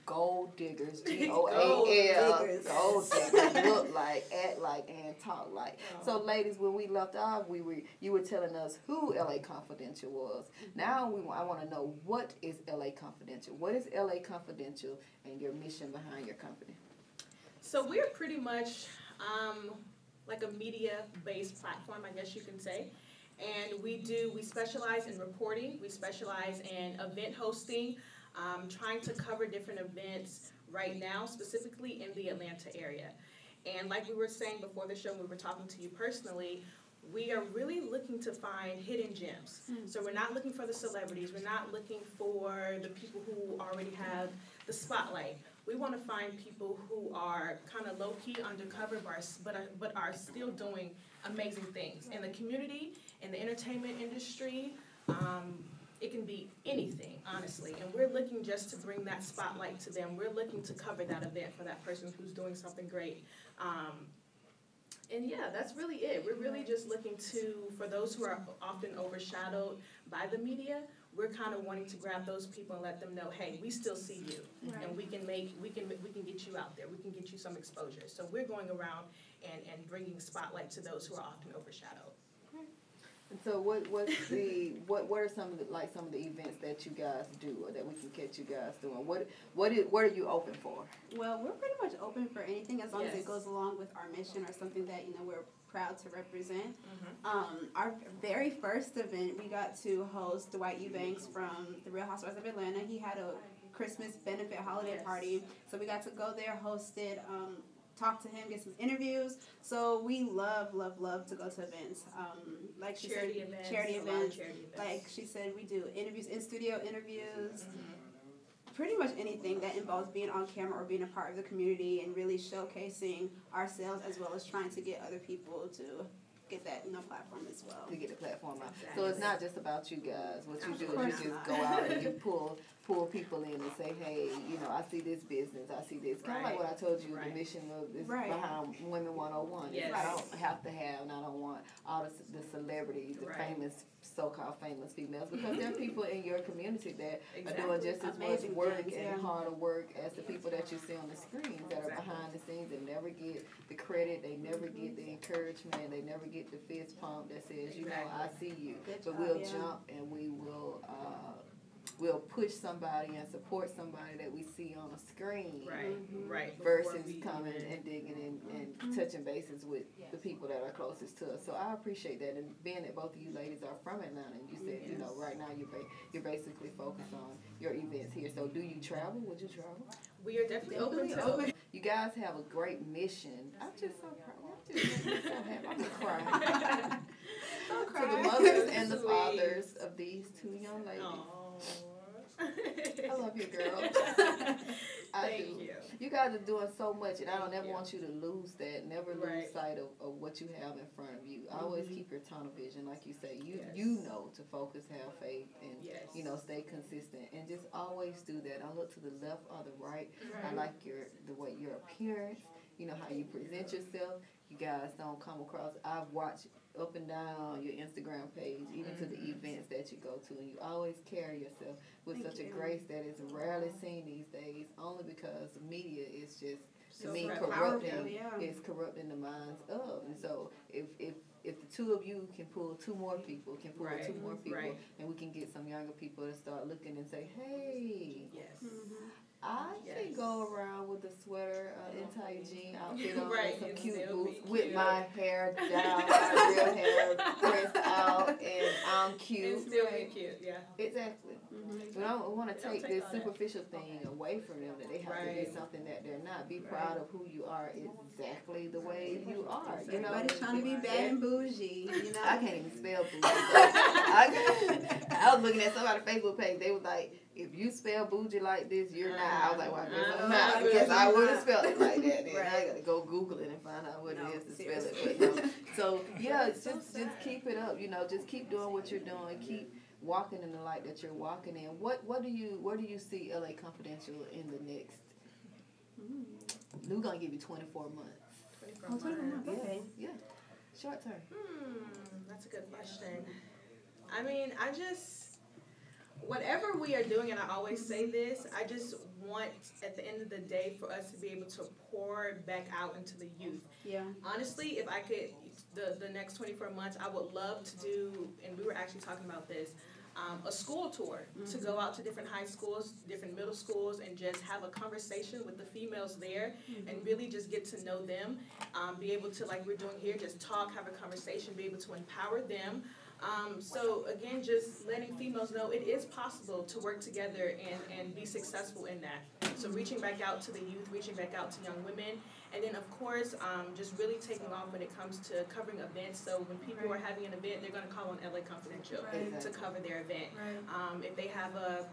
Gold diggers, GOAL, gold diggers, look like, act like, and talk like. So, ladies, when we left off, you were telling us who LA Confidential was. Now I want to know, what is LA Confidential? What is LA Confidential and your mission behind your company? So we're pretty much like a media-based platform, I guess you can say. And we specialize in reporting, we specialize in event hosting, trying to cover different events right now, specifically in the Atlanta area. And like we were saying before the show, we were talking to you personally, we are really looking to find hidden gems. So we're not looking for the celebrities, we're not looking for the people who already have the spotlight. We want to find people who are kind of low-key, undercover, but are still doing amazing things in the community, in the entertainment industry. It can be anything, honestly, and we're looking just to bring that spotlight to them. We're looking to cover that event for that person who's doing something great. And yeah, that's really it. We're really just looking for those who are often overshadowed by the media, we're kind of wanting to grab those people and let them know, hey, we still see you, and we can get you out there. We can get you some exposure. So we're going around and bringing spotlight to those who are often overshadowed. And so what are some of the events that you guys do, or that we can catch you guys doing? What are you open for? Well, we're pretty much open for anything as long as it goes along with our mission or something that we're proud to represent. Our very first event, we got to host Dwight Eubanks from The Real Housewives of Atlanta. He had a Christmas benefit holiday party, so we got to go there, host it, talk to him, get some interviews. So we love to go to events. Like she charity said, events, charity events. Charity events. Like she said, we do interviews, in-studio interviews. Pretty much anything that involves being on camera or being a part of the community and really showcasing ourselves, as well as trying to get other people to get that platform as well. To get the platform out. Exactly. So it's not just about you guys. What you do is you just go out and you pull people in and say, hey, I see this business, I see this. Kind of like what I told you, the mission is behind Women101. Yes. I don't have to have, and I don't want all the celebrities, the famous, so-called famous females, because there are people in your community that are doing just as much work and harder work as the people that you see on the screens that are behind the scenes and never get the credit, they never get the encouragement, they never get the fist pump that says, I see you. But we'll jump and we will we'll push somebody and support somebody that we see on a screen, versus coming and digging and touching bases with the people that are closest to us. So I appreciate that, and being that both of you ladies are from Atlanta, and you said right now you're basically focused on your events here. So do you travel? Would you travel? We are definitely open to it. You guys have a great mission. I'm just so proud. I'm just so happy. I'm crying. To the mothers and the fathers of these two young ladies. I love you, girl. Thank you. You guys are doing so much, and I don't ever want you to lose that. Never lose sight of what you have in front of you. Always keep your tunnel vision, like you say. You know to focus, have faith, and stay consistent, and just always do that. I look to the left or the right. I like the way your appearance. How you present yourself. You guys don't come across. I've watched up and down your Instagram page, even to the events that you go to, and you always carry yourself with such a grace that is rarely seen these days, only because the media is just, to me, corrupting. It's corrupting the minds of. And so if the two of you can pull two more people, and we can get some younger people to start looking and say, hey, I can go around with a sweater, entire jean outfit on, and some cute boots with my hair down, my real hair pressed out, and I'm cute. And still be cute, Exactly. But I want to take this superficial thing away from them, that they have to be something that they're not. Be proud of who you are exactly the way you are. Everybody's trying to be bad and bougie. I can't even spell bougie. I was looking at somebody's Facebook page. They was like, if you spell bougie like this, you're not. I was like, well, I guess I'm not. I guess I would have spelled it like that. And I got to go Google it and find out what it is to spell it. But no. So, just keep it up. Just keep doing what you're doing. Keep walking in the light that you're walking in. Where do you see LA Confidential in the next? We're going to give you 24 months. 24 months. Okay. Yeah. Short term. That's a good question. I mean, whatever we are doing, and I always say this, I just want at the end of the day for us to be able to pour back out into the youth. Yeah. Honestly, if I could, the next 24 months, I would love to do, and we were actually talking about this, a school tour to go out to different high schools, different middle schools, and just have a conversation with the females there and really just get to know them, be able to, like we're doing here, just talk, have a conversation, be able to empower them. So again, just letting females know it is possible to work together and be successful in that. So reaching back out to the youth, reaching back out to young women, and then of course, just really taking off when it comes to covering events. So when people are having an event, they're going to call on LA Confidential to cover their event. If they have a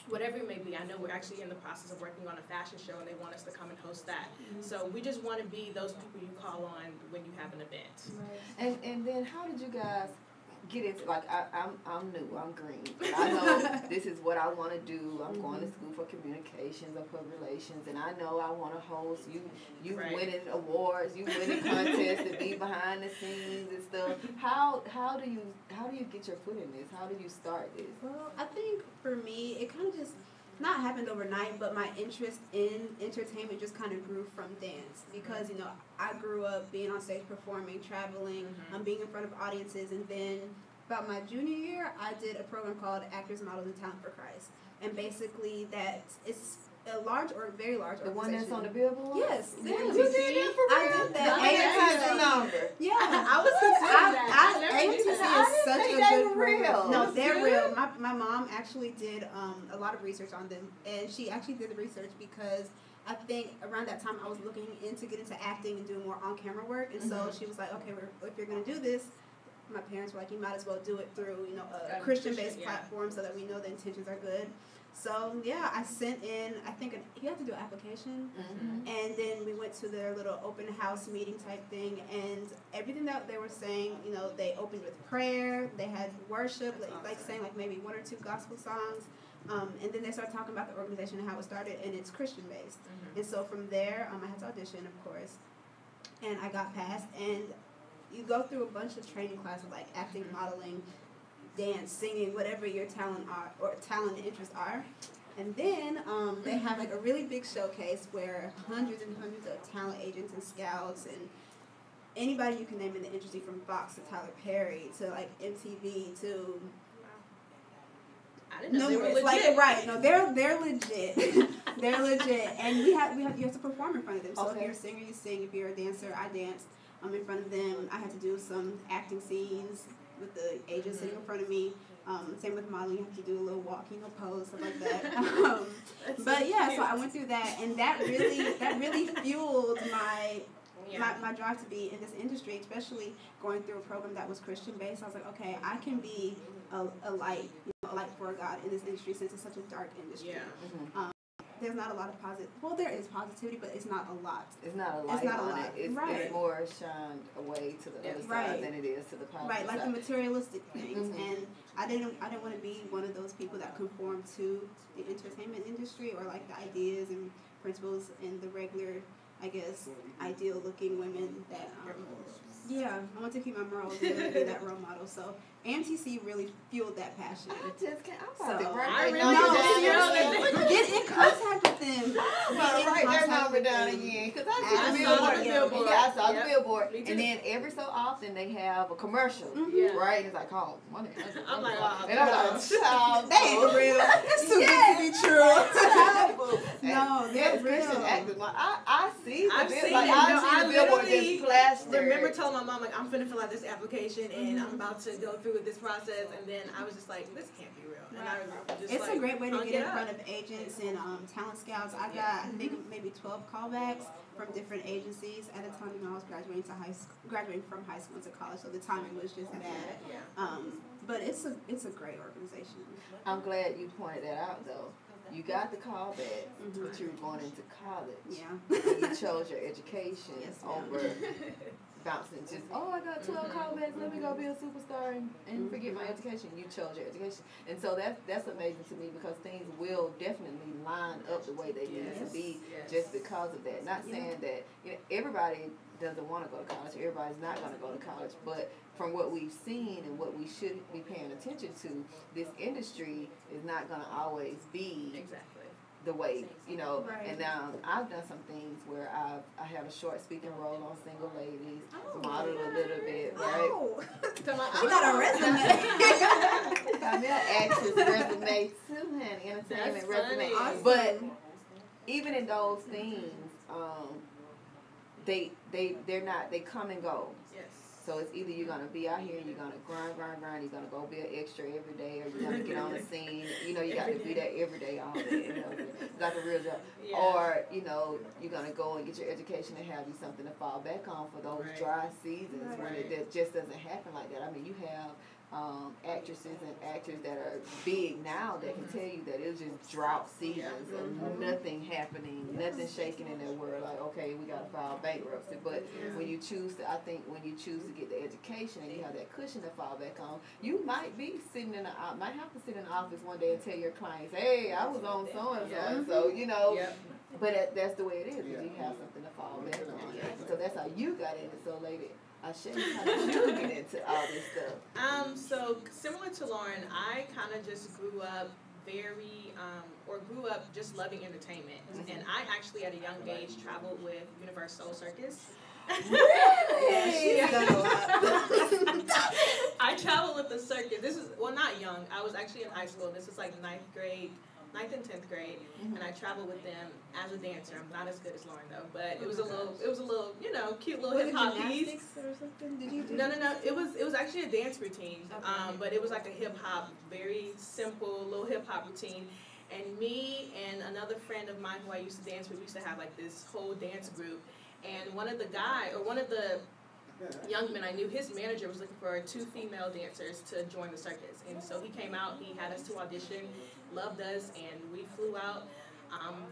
whatever it may be, I know we're actually in the process of working on a fashion show and they want us to come and host that. So we just want to be those people you call on when you have an event. And then how did you guys get into, like, I'm new, I'm green. I know this is what I want to do. I'm going to school for communications or public relations, and I know I want to host. You winning awards, you winning contests to be behind the scenes and stuff. How do you get your foot in this? How do you start this? Well, I think for me, it kind of just not happened overnight, but my interest in entertainment just kind of grew from dance because, you know, I grew up being on stage performing, traveling, being in front of audiences, and then about my junior year, I did a program called Actors, Models, and Talent for Christ. And basically it's a large or very large organization. The one that's on the billboard? Yes. You did that for real? I did that. Number. Yeah, I was considering that. AMTC is such a good program. No, they're real. My mom actually did a lot of research on them, and she actually did the research because I think around that time I was looking into get into acting and doing more on-camera work, and so she was like, okay, if you're going to do this, my parents were like, you might as well do it through, you know, a Christian-based platform so that we know the intentions are good. So, yeah, I sent in, I think, you have to do an application, and then we went to their little open house meeting type thing, and everything that they were saying, you know, they opened with prayer, they had worship, like saying like maybe 1 or 2 gospel songs, and then they started talking about the organization and how it started, and it's Christian-based. And so from there, I had to audition, of course, and I got passed, and you go through a bunch of training classes like acting, modeling, dance, singing, whatever your talent and interests are. And then they have like a really big showcase where hundreds and hundreds of talent agents and scouts and anybody you can name in the industry, from Fox to Tyler Perry to like MTV to I didn't know they were legit. No, they're legit. They're legit, and you have to perform in front of them. So if you're a singer, you sing. If you're a dancer, I dance. I'm in front of them. I had to do some acting scenes with the agent sitting in front of me. Same with modeling. You have to do a little walk, pose, stuff like that. But yeah, so I went through that, and that really fueled my drive to be in this industry, especially going through a program that was Christian based. I was like, okay, I can be a light for God in this industry since it's such a dark industry. There's not a lot of there is positivity, but it's not a lot. It's not a light on it. It's more shined away to the other side than it is to the positive side. Like the materialistic things. And I didn't want to be one of those people that conform to the entertainment industry or like the ideas and principles and the regular, I guess, ideal looking women that I want to keep my morals and really be that role model. So AMTC really fueled that passion. Get in contact with them. Write their number down again, because I saw the billboard. And then every so often they have a commercial, right? And it's like, oh, money. I'm like, they ain't real. It's too good to be true. No, they're real. I see the billboard. I see the billboard just plastered. Remember telling my mom, like, I'm finna fill out this application and I'm about to go through with this process, and then I was just like, this can't be real. And I was just it's a great way to get in front of agents and talent scouts. I got, I think, maybe 12 callbacks from different agencies at a time when I was graduating from high school into college, so the timing was just bad. But it's a great organization. I'm glad you pointed that out, though. You got the call back, but you were going into college. Yeah. And you chose your education over bouncing just, oh, I got 12 callbacks, let me go be a superstar and forget my education. You chose your education. And so that's amazing to me because things will definitely line up the way they need to be just because of that. Not saying that everybody doesn't want to go to college, everybody's not going to go to college, but from what we've seen and what we should be paying attention to, this industry is not going to always be the way, and now I've done some things where I have a short speaking role on Single Ladies, modeled a little bit, right? She got a resume. Got me an actress resume too, honey, entertainment resume. Awesome. But even in those things, they come and go. So it's either you're going to be out here and you're going to grind, you're going to go be an extra every day, or you're going to get on the scene. You got to be there every day, all day. Like a real job. Yeah. Or, you're going to go and get your education and have you something to fall back on for those dry seasons when it just doesn't happen like that. I mean, you have actresses and actors that are big now that can tell you that it was just drought seasons and nothing happening, nothing shaking in their world. Like, okay, we got to file bankruptcy. But when you choose to, I think when you choose to get the education and you have that cushion to fall back on, you might be sitting might have to sit in the office one day and tell your clients, hey, I was on so-and-so, but that's the way it is because you have something to fall back on. So that's how you got in it. So, lady, I'll show you how did you get into all this stuff. So similar to Lauren, I kind of just grew up just loving entertainment. And I actually at a young age traveled with Universal Circus. Really? Yeah, she's done a lot. I traveled with the circus. Not young. I was actually in high school. This is like 9th and 10th grade, and I traveled with them as a dancer. I'm not as good as Lauren though, but it was a little, cute little hip hop piece. Or something? Did you do? No. It was actually a dance routine, but it was like a hip hop, very simple little hip hop routine. And me and another friend of mine who I used to dance with, we used to have like this whole dance group. And one of the young men I knew, his manager was looking for 2 female dancers to join the circus. And so he came out, he had us to audition, loved us, and we flew out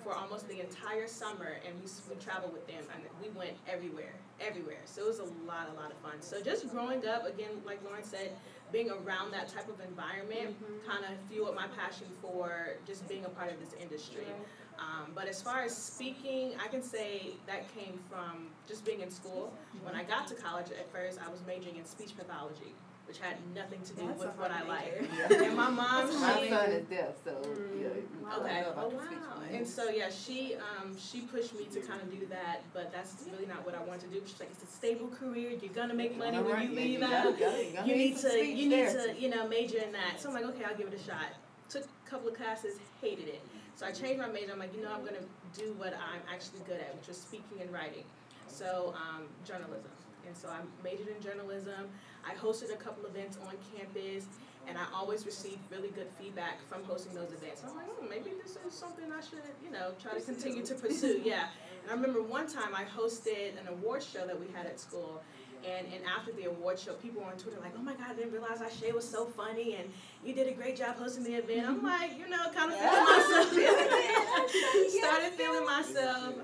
for almost the entire summer, and we traveled with them, and we went everywhere. So it was a lot of fun. So just growing up, again, like Lauren said, being around that type of environment kind of fueled my passion for just being a part of this industry. But as far as speaking, I can say that came from just being in school. When I got to college at first, I was majoring in speech pathology, which had nothing to do with what I like. And my mom, my son is deaf, so okay. Oh wow! And so she pushed me to kind of do that, but that's really not what I wanted to do. She's like, it's a stable career. You're gonna make money when you leave out. You need to major in that. So I'm like, okay, I'll give it a shot. Took a couple of classes, hated it. So I changed my major. I'm like, I'm going to do what I'm actually good at, which was speaking and writing. So journalism. And so I majored in journalism. I hosted a couple events on campus, and I always received really good feedback from hosting those events. I'm like, maybe this is something I should, try to continue to pursue. Yeah. And I remember one time I hosted an award show that we had at school. And after the award show, people were on Twitter like, oh my God, I didn't realize Ashay was so funny and you did a great job hosting the event. I'm like, kind of feeling myself. Started feeling myself.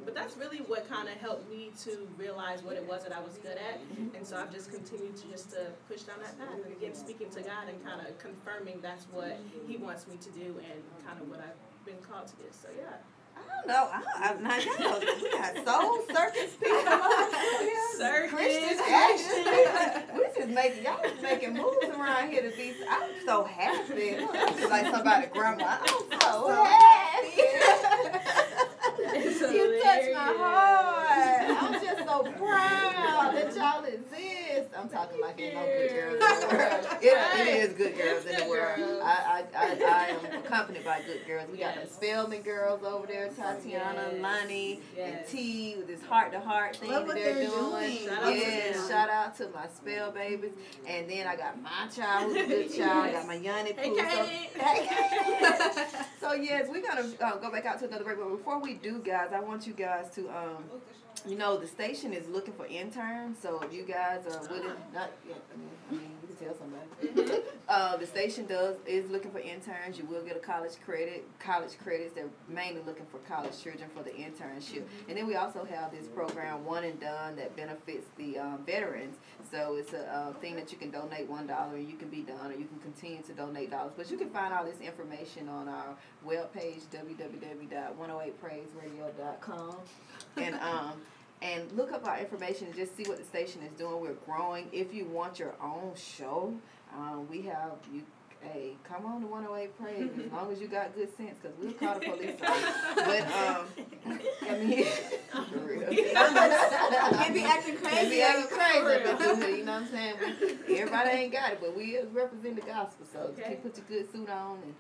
But that's really what kind of helped me to realize what it was that I was good at. And so I've just continued to push down that path. And again, speaking to God and kind of confirming that's what He wants me to do and kind of what I've been called to do. So yeah. I don't know. We got soul circus people over here. Circus, Christian action. Y'all just making moves around here to be. I'm so happy. I feel like somebody grandma. I'm so happy. You touch my heart. I'm just so proud that y'all exist. I'm talking like there's no good girls in the world. It is good girls in the world. I am accompanied by good girls. We got the Spelman girls over there, Tatiana, Lonnie, and T with this heart-to-heart thing that they're doing. Shout out to my Spell babies. And then I got my child who's a good child. I got my Yanni Pooh. So yes, we're going to go back out to another break. But before we do, guys, I want you guys to, the station is looking for interns. So if you guys are willing, not yet, we can could tell somebody. The station is looking for interns. You will get a college credit. College credits, they're mainly looking for college children for the internship. And then we also have this program, One and Done, that benefits the veterans. So it's a thing that you can donate $1 and you can be done, or you can continue to donate dollars. But you can find all this information on our webpage, www.108praiseradio.com. And look up our information and just see what the station is doing. We're growing. If you want your own show, we have you. Hey, come on to 108 Praise as long as you got good sense, because we'll call the police on you. But, I mean, for real. Can't be acting crazy. Can't be acting crazy up in here, you know what I'm saying? Everybody ain't got it, but we represent the gospel, so okay. Put your good suit on and,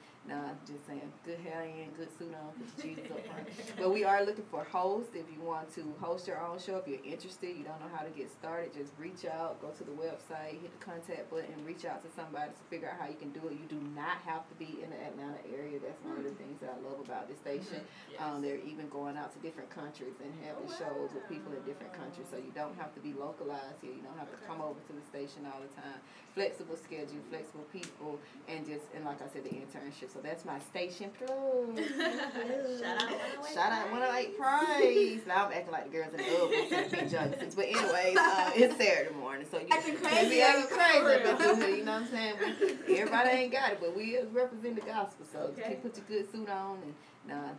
just saying, good hair in, good suit on, put your Jesus up front. But we are looking for hosts. If you want to host your own show, if you're interested, you don't know how to get started, just reach out, go to the website, hit the contact button, and reach out to somebody to figure out how you can do it. You do not have to be in the Atlanta area. That's one of the things that I love about this station. Yes. They're even going out to different countries and having shows with people in different countries, so you don't have to be localized here. You don't have to come over to the station all the time. Flexible schedule, flexible people, and like I said, the internship. So that's my station plug. Shout out 108 Praise. Now I'm acting like the girls in the club with Big Junkins. But anyways, it's Saturday morning, so you can't be acting crazy up in here, you know what I'm saying? Everybody ain't got it, but we represent the gospel, so okay. Put your good suit on and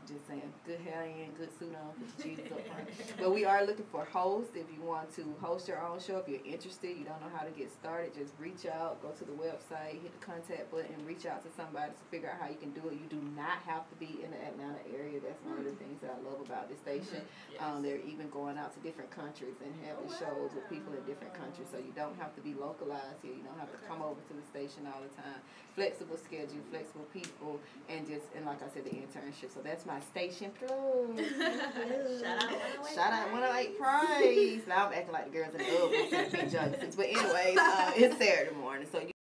just saying, good hair in, good suit on, put your Jesus up front. But we are looking for hosts. If you want to host your own show, if you're interested, you don't know how to get started, just reach out, go to the website, hit the contact button, and reach out to somebody to figure out how you can do it. You do not have to be in the Atlanta area. That's one of the things that I love about this station. Yes. They're even going out to different countries and having shows with people in different countries, so you don't have to be localized here. You don't have to come over to the station all the time. Flexible schedule, flexible people, and like I said, the internship. So that's my station plug. Shout out 108 Praise. Now I'm acting like the girls in the club with Big Junkins. But anyways, it's Saturday morning, so you